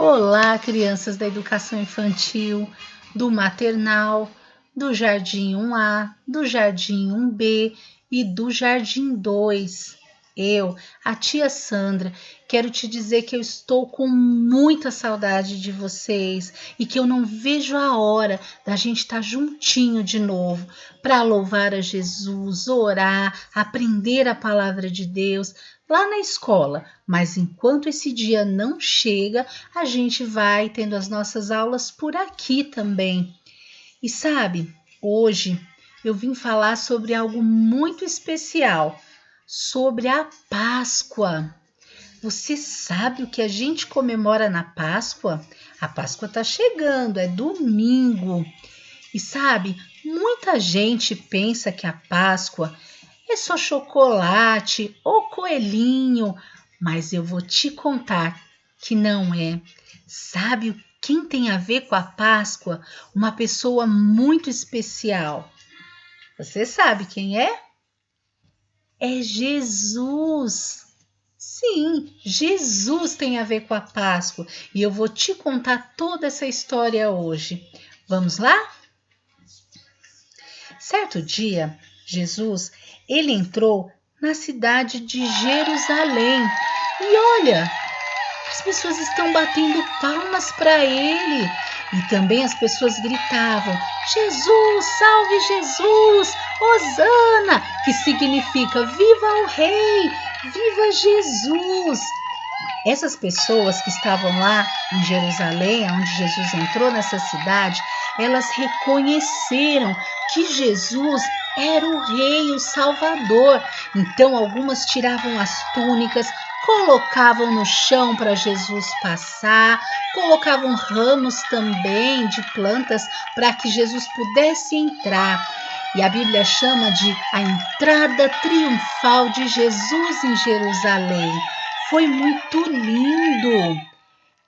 Olá, crianças da educação infantil, do maternal, do Jardim 1A, do Jardim 1B e do Jardim 2. Eu, a tia Sandra, quero te dizer que eu estou com muita saudade de vocês e que eu não vejo a hora da gente estar juntinho de novo para louvar a Jesus, orar, aprender a palavra de Deus lá na escola. Mas enquanto esse dia não chega, a gente vai tendo as nossas aulas por aqui também. E sabe, hoje eu vim falar sobre algo muito especial, sobre a Páscoa. Você sabe o que a gente comemora na Páscoa? A Páscoa está chegando, é domingo. E sabe, muita gente pensa que a Páscoa é só chocolate ou coelhinho, mas eu vou te contar que não é. Sabe quem tem a ver com a Páscoa? Uma pessoa muito especial. Você sabe quem é? É Jesus. Sim, Jesus tem a ver com a Páscoa e eu vou te contar toda essa história hoje. Vamos lá? Certo dia, Jesus, ele entrou na cidade de Jerusalém e olha, as pessoas estão batendo palmas para ele e também as pessoas gritavam: Jesus, salve Jesus, Hosana, que significa viva o rei, viva Jesus. Essas pessoas que estavam lá em Jerusalém, onde Jesus entrou nessa cidade, elas reconheceram que Jesus era o rei, o salvador. Então algumas tiravam as túnicas, colocavam no chão para Jesus passar, colocavam ramos também de plantas para que Jesus pudesse entrar. E a Bíblia chama de a entrada triunfal de Jesus em Jerusalém. Foi muito lindo.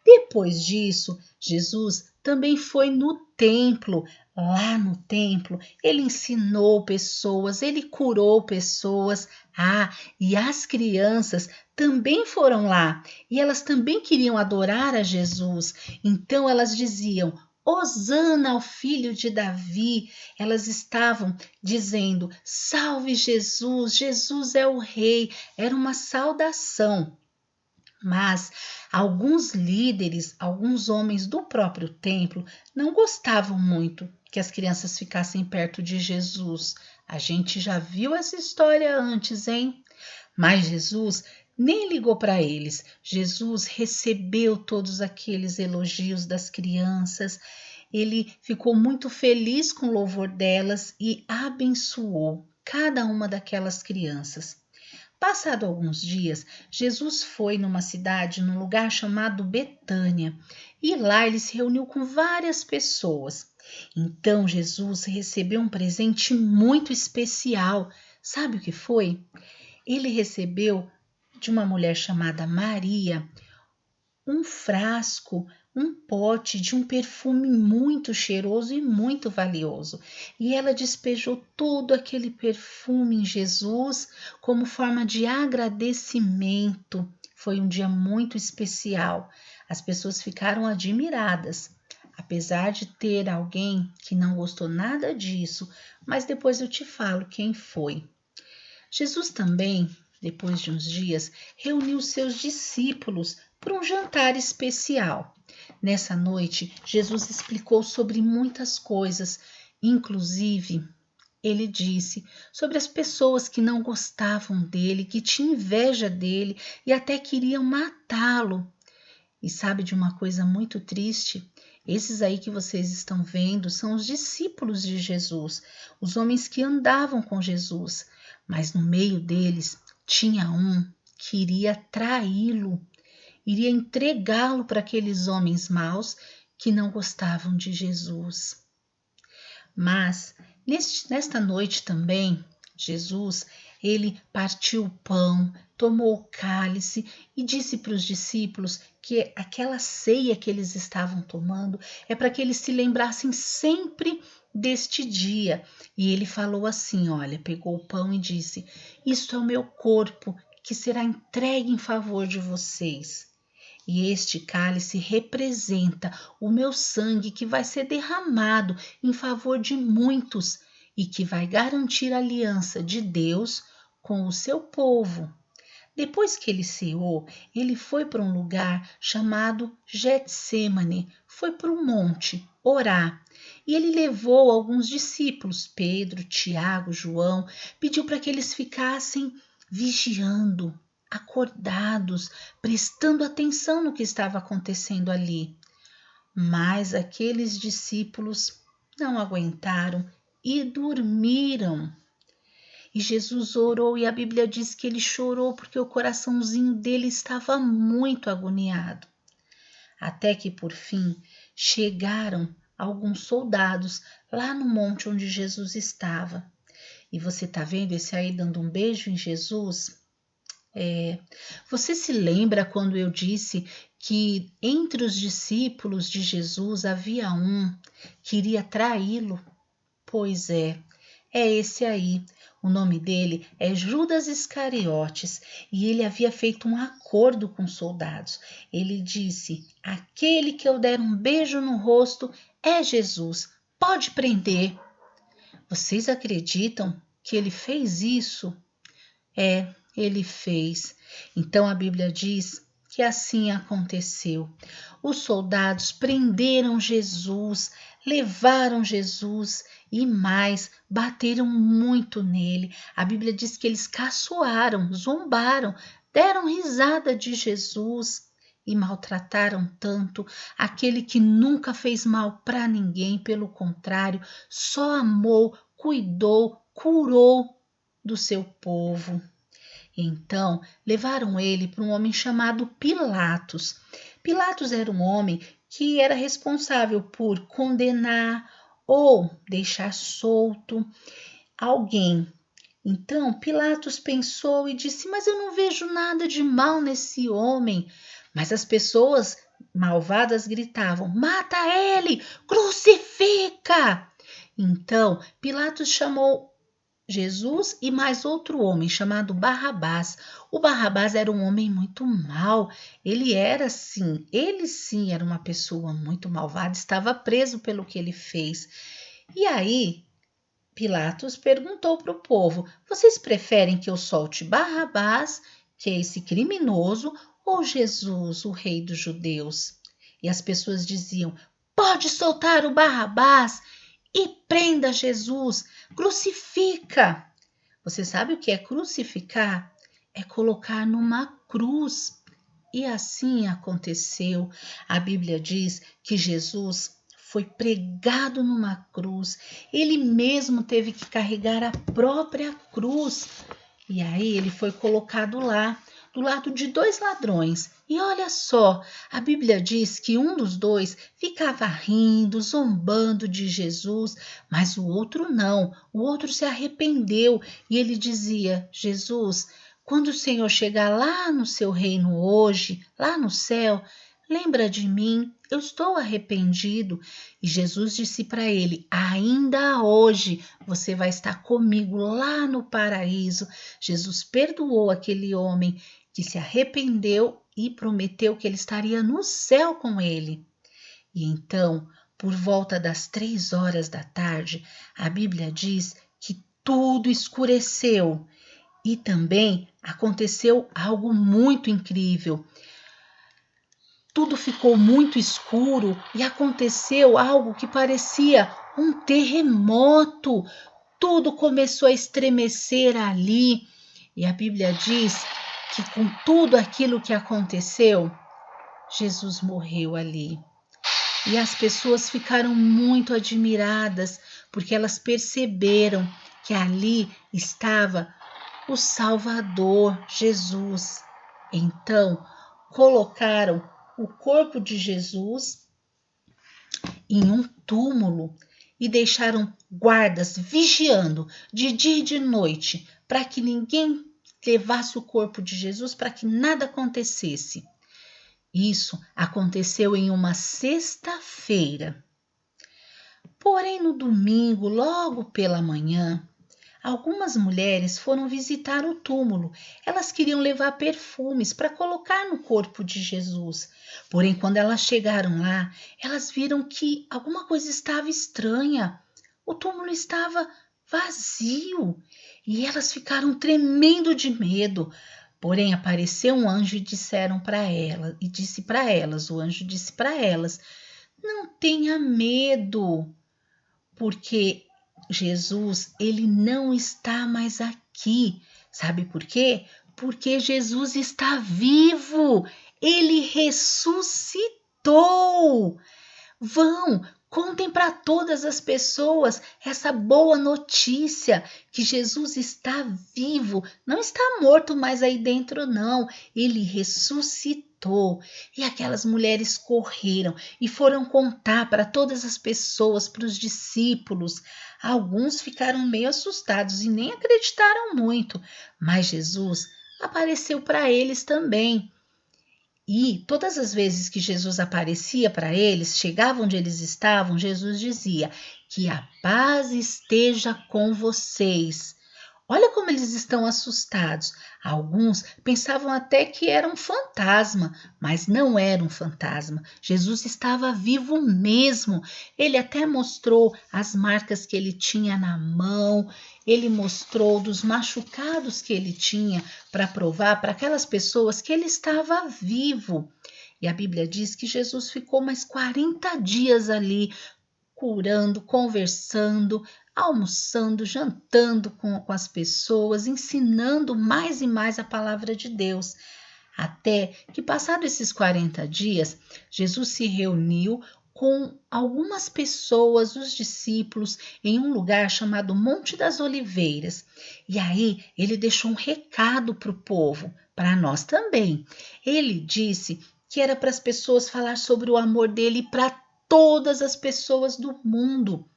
Depois disso, Jesus também foi no templo. Lá no templo, ele ensinou pessoas, ele curou pessoas. E as crianças também foram lá e elas também queriam adorar a Jesus. Então elas diziam: Hosana ao filho de Davi. Elas estavam dizendo: salve Jesus, Jesus é o rei. Era uma saudação. Mas alguns líderes, alguns homens do próprio templo não gostavam muito que as crianças ficassem perto de Jesus. A gente já viu essa história antes, hein? Mas Jesus nem ligou para eles. Jesus recebeu todos aqueles elogios das crianças. Ele ficou muito feliz com o louvor delas e abençoou cada uma daquelas crianças. Passado alguns dias, Jesus foi numa cidade, num lugar chamado Betânia, e lá ele se reuniu com várias pessoas. Então Jesus recebeu um presente muito especial. Sabe o que foi? Ele recebeu de uma mulher chamada Maria um frasco, um pote de um perfume muito cheiroso e muito valioso. E ela despejou todo aquele perfume em Jesus como forma de agradecimento. Foi um dia muito especial. As pessoas ficaram admiradas, apesar de ter alguém que não gostou nada disso, mas depois eu te falo quem foi. Jesus também, depois de uns dias, reuniu seus discípulos para um jantar especial. Nessa noite, Jesus explicou sobre muitas coisas, inclusive ele disse sobre as pessoas que não gostavam dele, que tinham inveja dele e até queriam matá-lo. E sabe de uma coisa muito triste? Esses aí que vocês estão vendo são os discípulos de Jesus, os homens que andavam com Jesus, mas no meio deles tinha um que iria traí-lo, iria entregá-lo para aqueles homens maus que não gostavam de Jesus. Mas nesta noite também, Jesus, ele partiu o pão, tomou o cálice e disse para os discípulos que aquela ceia que eles estavam tomando é para que eles se lembrassem sempre deste dia. E ele falou assim, olha, pegou o pão e disse: isto é o meu corpo que será entregue em favor de vocês. E este cálice representa o meu sangue que vai ser derramado em favor de muitos e que vai garantir a aliança de Deus com o seu povo. Depois que ele ceou, ele foi para um lugar chamado Getsêmane, foi para um monte orar. E ele levou alguns discípulos, Pedro, Tiago, João, pediu para que eles ficassem vigiando, acordados, prestando atenção no que estava acontecendo ali. Mas aqueles discípulos não aguentaram e dormiram. E Jesus orou e a Bíblia diz que ele chorou porque o coraçãozinho dele estava muito agoniado. Até que por fim chegaram alguns soldados lá no monte onde Jesus estava. E você está vendo esse aí dando um beijo em Jesus? Você se lembra quando eu disse que entre os discípulos de Jesus havia um que iria traí-lo? Pois é esse aí. O nome dele é Judas Iscariotes e ele havia feito um acordo com os soldados. Ele disse: aquele que eu der um beijo no rosto é Jesus, pode prender. Vocês acreditam que ele fez isso? Ele fez. Então a Bíblia diz que assim aconteceu. Os soldados prenderam Jesus, levaram Jesus e mais, bateram muito nele. A Bíblia diz que eles caçoaram, zombaram, deram risada de Jesus e maltrataram tanto aquele que nunca fez mal para ninguém, pelo contrário, só amou, cuidou, curou do seu povo. Então, levaram ele para um homem chamado Pilatos. Pilatos era um homem que era responsável por condenar ou deixar solto alguém. Então, Pilatos pensou e disse: mas eu não vejo nada de mal nesse homem. Mas as pessoas malvadas gritavam: mata ele, crucifica! Então, Pilatos chamou Jesus e mais outro homem chamado Barrabás. O Barrabás era um homem muito mau. Ele sim era uma pessoa muito malvada, estava preso pelo que ele fez. E aí, Pilatos perguntou para o povo: vocês preferem que eu solte Barrabás, que é esse criminoso, ou Jesus, o rei dos judeus? E as pessoas diziam: pode soltar o Barrabás e prenda Jesus, crucifica. Você sabe o que é crucificar? É colocar numa cruz. E assim aconteceu. A Bíblia diz que Jesus foi pregado numa cruz. Ele mesmo teve que carregar a própria cruz. E aí ele foi colocado lá, do lado de dois ladrões. E olha só, a Bíblia diz que um dos dois ficava rindo, zombando de Jesus, mas o outro não. O outro se arrependeu e ele dizia: Jesus, quando o Senhor chegar lá no seu reino hoje, lá no céu, lembra de mim, eu estou arrependido. E Jesus disse para ele: ainda hoje você vai estar comigo lá no paraíso. Jesus perdoou aquele homem que se arrependeu e prometeu que ele estaria no céu com ele. E então, por volta das 3 horas da tarde, a Bíblia diz que tudo escureceu. E também aconteceu algo muito incrível. Tudo ficou muito escuro e aconteceu algo que parecia um terremoto. Tudo começou a estremecer ali. E a Bíblia diz que com tudo aquilo que aconteceu, Jesus morreu ali. E as pessoas ficaram muito admiradas, porque elas perceberam que ali estava o Salvador, Jesus. Então, colocaram o corpo de Jesus em um túmulo e deixaram guardas vigiando de dia e de noite para que ninguém levasse o corpo de Jesus, para que nada acontecesse. Isso aconteceu em uma sexta-feira. Porém, no domingo, logo pela manhã, algumas mulheres foram visitar o túmulo. Elas queriam levar perfumes para colocar no corpo de Jesus. Porém, quando elas chegaram lá, elas viram que alguma coisa estava estranha. O túmulo estava vazio e elas ficaram tremendo de medo. Porém, apareceu um anjo e disseram para elas, e disse para elas, o anjo disse para elas: não tenha medo, porque Jesus, ele não está mais aqui. Sabe por quê? Porque Jesus está vivo. Ele ressuscitou. Vão, contem para todas as pessoas essa boa notícia que Jesus está vivo, não está morto mais aí dentro não, ele ressuscitou. E aquelas mulheres correram e foram contar para todas as pessoas, para os discípulos. Alguns ficaram meio assustados e nem acreditaram muito, mas Jesus apareceu para eles também. E todas as vezes que Jesus aparecia para eles, chegava onde eles estavam, Jesus dizia: que a paz esteja com vocês. Olha como eles estão assustados. Alguns pensavam até que era um fantasma, mas não era um fantasma. Jesus estava vivo mesmo. Ele até mostrou as marcas que ele tinha na mão, ele mostrou dos machucados que ele tinha para provar para aquelas pessoas que ele estava vivo. E a Bíblia diz que Jesus ficou mais 40 dias ali, curando, conversando, almoçando, jantando com as pessoas, ensinando mais e mais a palavra de Deus. Até que, passados esses 40 dias, Jesus se reuniu com algumas pessoas, os discípulos, em um lugar chamado Monte das Oliveiras. E aí ele deixou um recado para o povo, para nós também. Ele disse que era para as pessoas falar sobre o amor dele para todas as pessoas do mundo.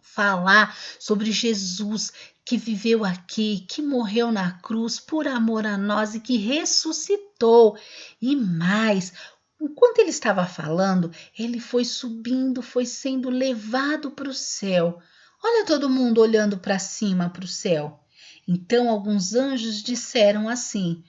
Falar sobre Jesus que viveu aqui, que morreu na cruz por amor a nós e que ressuscitou. E mais, enquanto ele estava falando, ele foi subindo, foi sendo levado para o céu. Olha todo mundo olhando para cima, para o céu. Então alguns anjos disseram assim: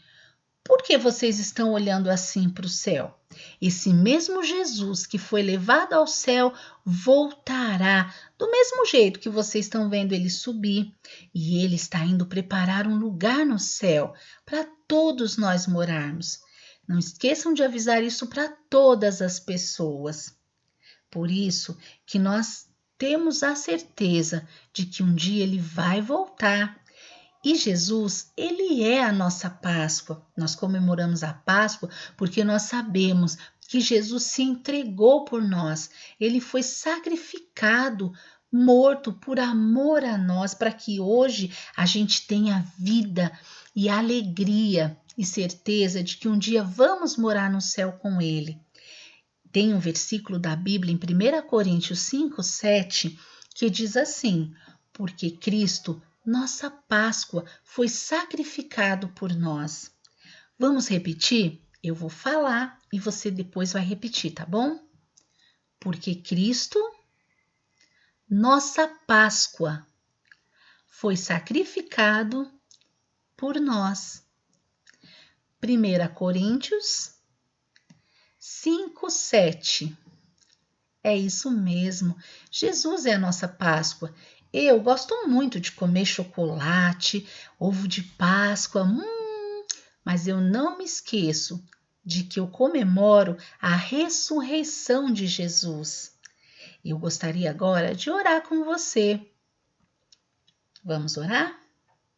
por que vocês estão olhando assim para o céu? Esse mesmo Jesus que foi levado ao céu voltará do mesmo jeito que vocês estão vendo ele subir, e ele está indo preparar um lugar no céu para todos nós morarmos. Não esqueçam de avisar isso para todas as pessoas. Por isso que nós temos a certeza de que um dia ele vai voltar. E Jesus, ele é a nossa Páscoa. Nós comemoramos a Páscoa porque nós sabemos que Jesus se entregou por nós. Ele foi sacrificado, morto por amor a nós, para que hoje a gente tenha vida e alegria e certeza de que um dia vamos morar no céu com ele. Tem um versículo da Bíblia em 1 Coríntios 5:7 que diz assim: porque Cristo, nossa Páscoa, foi sacrificado por nós. Vamos repetir? Eu vou falar e você depois vai repetir, tá bom? Porque Cristo, nossa Páscoa, foi sacrificado por nós. 1 Coríntios 5:7. É isso mesmo. Jesus é a nossa Páscoa. Eu gosto muito de comer chocolate, ovo de Páscoa, mas eu não me esqueço de que eu comemoro a ressurreição de Jesus. Eu gostaria agora de orar com você. Vamos orar?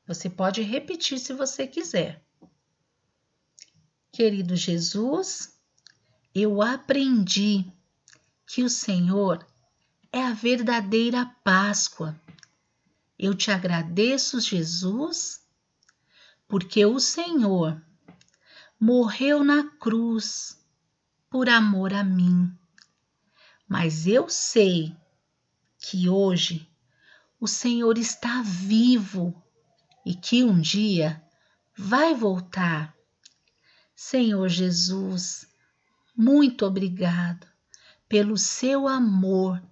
Você pode repetir se você quiser. Querido Jesus, eu aprendi que o Senhor é a verdadeira Páscoa. Eu te agradeço, Jesus, porque o Senhor morreu na cruz por amor a mim. Mas eu sei que hoje o Senhor está vivo e que um dia vai voltar. Senhor Jesus, muito obrigado pelo seu amor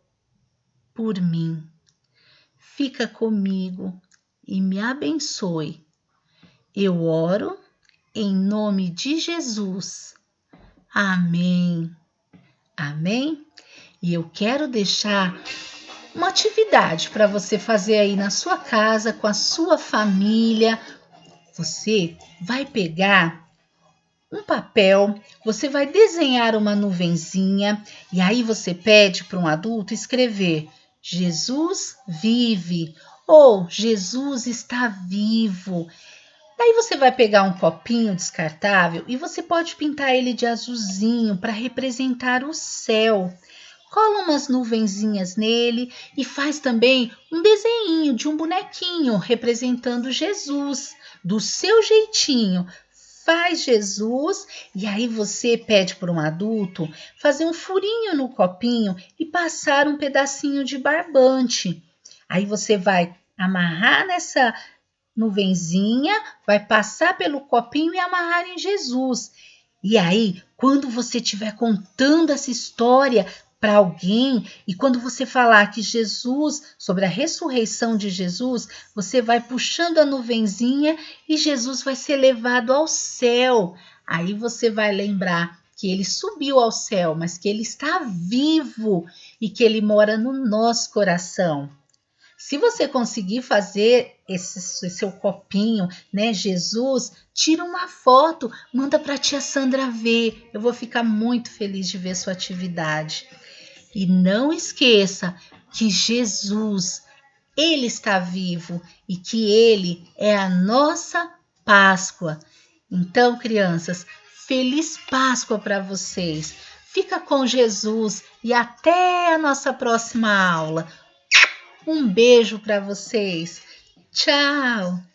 por mim. Fica comigo e me abençoe. Eu oro em nome de Jesus. Amém. Amém? E eu quero deixar uma atividade para você fazer aí na sua casa, com a sua família. Você vai pegar um papel, você vai desenhar uma nuvenzinha e aí você pede para um adulto escrever: Jesus vive ou Jesus está vivo. Daí você vai pegar um copinho descartável e você pode pintar ele de azulzinho para representar o céu. Cola umas nuvenzinhas nele e faz também um desenho de um bonequinho representando Jesus, do seu jeitinho. Faz Jesus e aí você pede para um adulto fazer um furinho no copinho e passar um pedacinho de barbante. Aí você vai amarrar nessa nuvenzinha, vai passar pelo copinho e amarrar em Jesus. E aí, quando você estiver contando essa história para alguém e quando você falar que Jesus, sobre a ressurreição de Jesus, você vai puxando a nuvenzinha e Jesus vai ser levado ao céu. Aí você vai lembrar que ele subiu ao céu, mas que ele está vivo e que ele mora no nosso coração. Se você conseguir fazer esse seu copinho, né, Jesus, tira uma foto, manda para a tia Sandra ver. Eu vou ficar muito feliz de ver sua atividade. E não esqueça que Jesus, ele está vivo e que ele é a nossa Páscoa. Então, crianças, feliz Páscoa para vocês. Fica com Jesus e até a nossa próxima aula. Um beijo para vocês. Tchau!